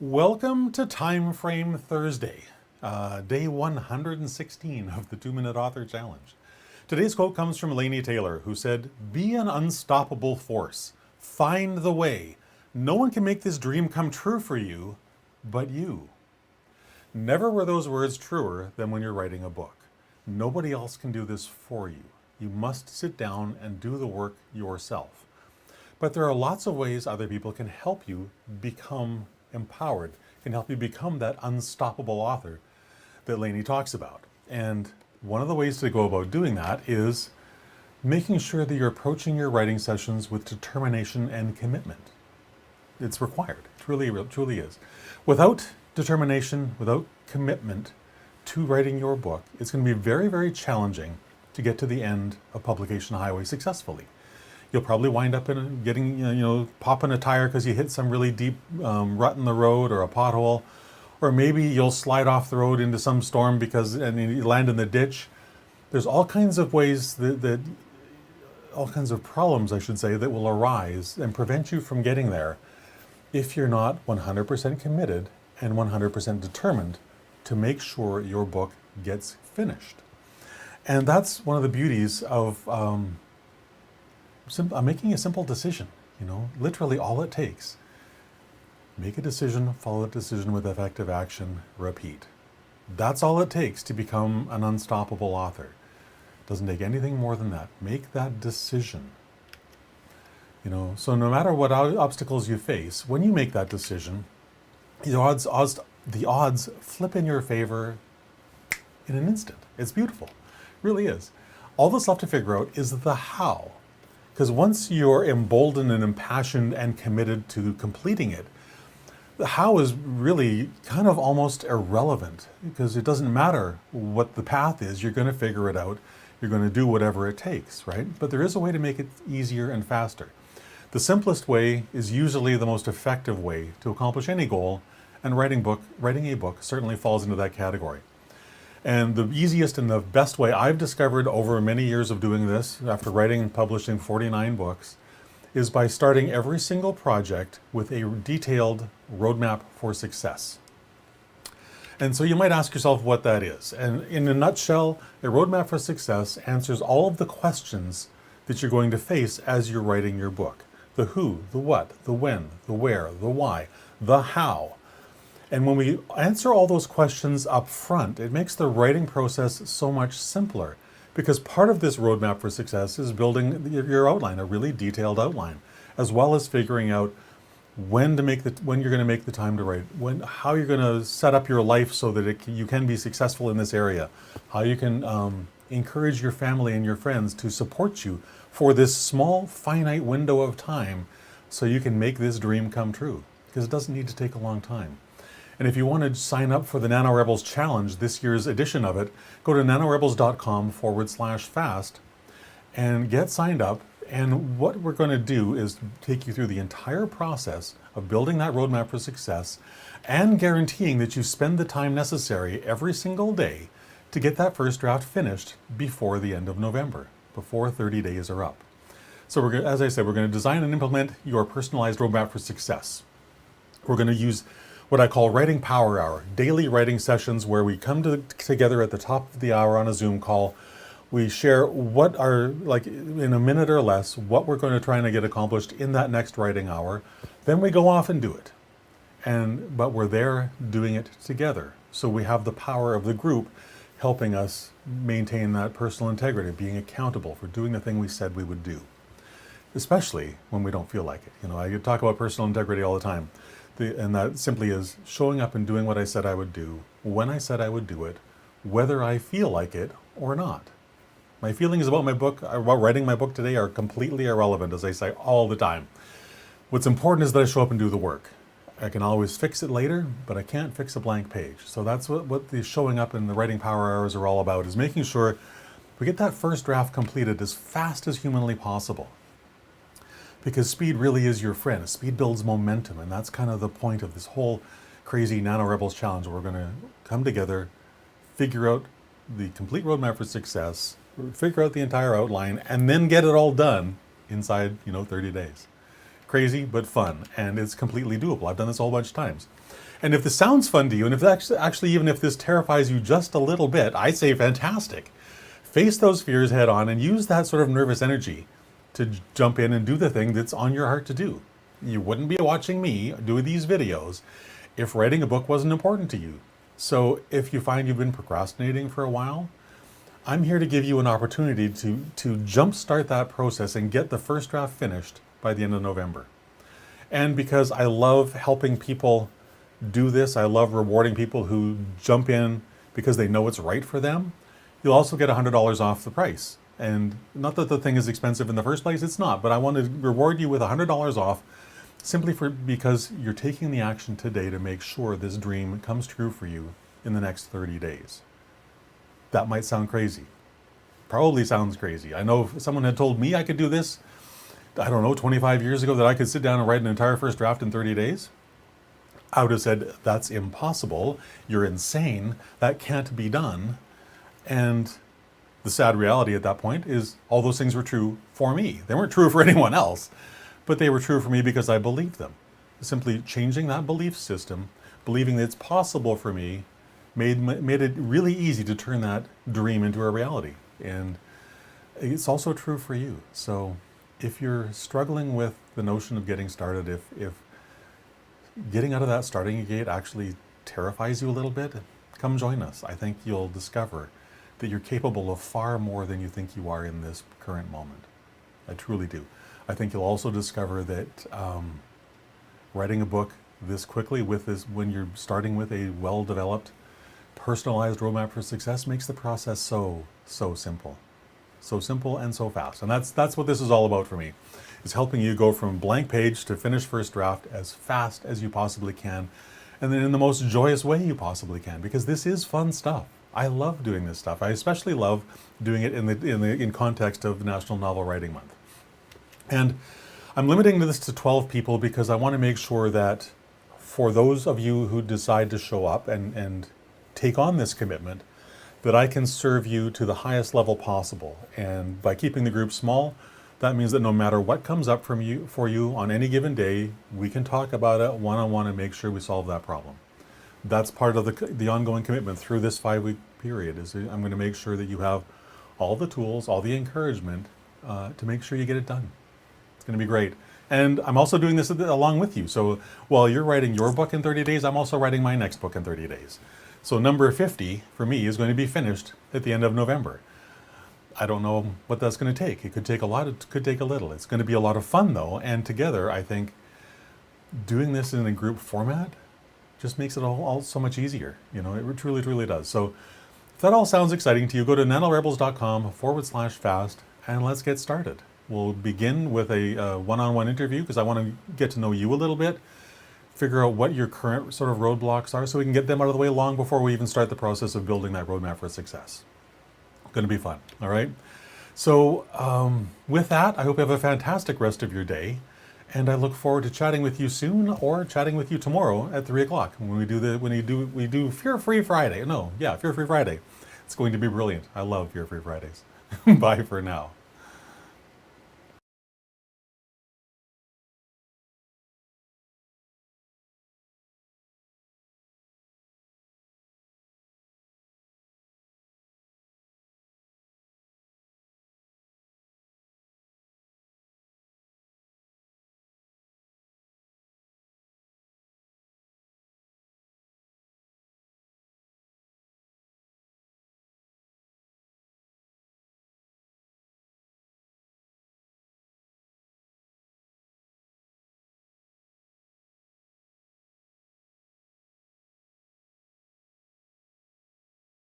Welcome to Time Frame Thursday, day 116 of the 2-Minute Author Challenge. Today's quote comes from Laini Taylor, who said, "Be an unstoppable force. Find the way. No one can make this dream come true for you, but you." Never were those words truer than when you're writing a book. Nobody else can do this for you. You must sit down and do the work yourself. But there are lots of ways other people can help you become empowered, can help you become that unstoppable author that Laini talks about. And one of the ways to go about doing that is making sure that you're approaching your writing sessions with determination and commitment. It's required. It truly is. Without determination, without commitment to writing your book, it's going to be very, very challenging to get to the end of publication highway successfully. You'll probably wind up popping a tire because you hit some really deep rut in the road or a pothole, or maybe you'll slide off the road into some storm and you land in the ditch. There's all kinds of ways all kinds of problems, I should say, that will arise and prevent you from getting there if you're not 100% committed and 100% determined to make sure your book gets finished. And that's one of the beauties of making a simple decision. Literally all it takes. Make a decision, follow that decision with effective action, repeat. That's all it takes to become an unstoppable author. Doesn't take anything more than that. Make that decision. So no matter what obstacles you face, when you make that decision, the odds flip in your favor in an instant. It's beautiful. It really is. All that's left to figure out is the how. Because once you're emboldened and impassioned and committed to completing it, the how is really kind of almost irrelevant, because it doesn't matter what the path is. You're going to figure it out. You're going to do whatever it takes, right? But there is a way to make it easier and faster. The simplest way is usually the most effective way to accomplish any goal, and writing a book certainly falls into that category. And the easiest and the best way I've discovered over many years of doing this, after writing and publishing 49 books, is by starting every single project with a detailed roadmap for success. And so you might ask yourself what that is. And in a nutshell, a roadmap for success answers all of the questions that you're going to face as you're writing your book. The who, the what, the when, the where, the why, the how. And when we answer all those questions up front, it makes the writing process so much simpler, because part of this roadmap for success is building your outline, a really detailed outline, as well as figuring out when you're going to make the time to write, how you're going to set up your life so that you can be successful in this area, how you can encourage your family and your friends to support you for this small, finite window of time so you can make this dream come true, because it doesn't need to take a long time. And if you want to sign up for the NaNoWriMo Challenge, this year's edition of it, go to nanorebels.com/fast and get signed up. And what we're going to do is take you through the entire process of building that roadmap for success and guaranteeing that you spend the time necessary every single day to get that first draft finished before the end of November, before 30 days are up. So as I said, we're going to design and implement your personalized roadmap for success. We're going to use what I call Writing Power Hour, daily writing sessions where we come together at the top of the hour on a Zoom call. We share in a minute or less, what we're going to try and get accomplished in that next writing hour. Then we go off and do it. But we're there doing it together. So we have the power of the group helping us maintain that personal integrity, being accountable for doing the thing we said we would do, especially when we don't feel like it. I talk about personal integrity all the time. And that simply is showing up and doing what I said I would do, when I said I would do it, whether I feel like it or not. My feelings about writing my book today are completely irrelevant, as I say all the time. What's important is that I show up and do the work. I can always fix it later, but I can't fix a blank page. So that's what the showing up and the Writing Power Hours are all about, is making sure we get that first draft completed as fast as humanly possible. Because speed really is your friend. Speed builds momentum, and that's kind of the point of this whole crazy NaNoWriMo Challenge. We're going to come together, figure out the complete roadmap for success, figure out the entire outline, and then get it all done inside 30 days. crazy but fun, and it's completely doable. I've done this a whole bunch of times. And if this sounds fun to you, and if actually even if this terrifies you just a little bit, I say fantastic. Face those fears head on and use that sort of nervous energy to jump in and do the thing that's on your heart to do. You wouldn't be watching me do these videos if writing a book wasn't important to you. So if you find you've been procrastinating for a while, I'm here to give you an opportunity to jumpstart that process and get the first draft finished by the end of November. And because I love helping people do this, I love rewarding people who jump in because they know it's right for them, you'll also get $100 off the price. And not that the thing is expensive in the first place, it's not, but I want to reward you with $100 off simply because you're taking the action today to make sure this dream comes true for you in the next 30 days. That might sound crazy. Probably sounds crazy. I know if someone had told me I could do this, I don't know, 25 years ago, that I could sit down and write an entire first draft in 30 days, I would have said, that's impossible. You're insane. That can't be done. And the sad reality at that point is all those things were true for me. They weren't true for anyone else, but they were true for me because I believed them. Simply changing that belief system, believing that it's possible for me, made it really easy to turn that dream into a reality. And it's also true for you. So if you're struggling with the notion of getting started, if getting out of that starting gate actually terrifies you a little bit, come join us. I think you'll discover that you're capable of far more than you think you are in this current moment. I truly do. I think you'll also discover that writing a book this quickly when you're starting with a well-developed, personalized roadmap for success makes the process so simple. So simple and so fast. And that's what this is all about for me. It's helping you go from blank page to finished first draft as fast as you possibly can, and then in the most joyous way you possibly can, because this is fun stuff. I love doing this stuff. I especially love doing it in context of National Novel Writing Month. And I'm limiting this to 12 people because I want to make sure that for those of you who decide to show up and take on this commitment, that I can serve you to the highest level possible. And by keeping the group small, that means that no matter what comes up for you on any given day, we can talk about it one-on-one and make sure we solve that problem. That's part of the ongoing commitment through this 5-week period. I'm going to make sure that you have all the tools, all the encouragement to make sure you get it done. It's going to be great. And I'm also doing this along with you. So while you're writing your book in 30 days, I'm also writing my next book in 30 days. So number 50 for me is going to be finished at the end of November. I don't know what that's going to take. It could take a lot, it could take a little. It's going to be a lot of fun though, and together I think doing this in a group format just makes it all so much easier. You know, it truly does. So if that all sounds exciting to you, go to nanorebels.com/fast and let's get started. We'll begin with a one-on-one interview because I want to get to know you a little bit, figure out what your current sort of roadblocks are so we can get them out of the way long before we even start the process of building that roadmap for success. Going to be fun, all right? So with that, I hope you have a fantastic rest of your day, and I look forward to chatting with you soon or chatting with you tomorrow at 3 o'clock when we do Fear Free Friday. Fear Free Friday. It's going to be brilliant. I love Fear Free Fridays. Bye for now.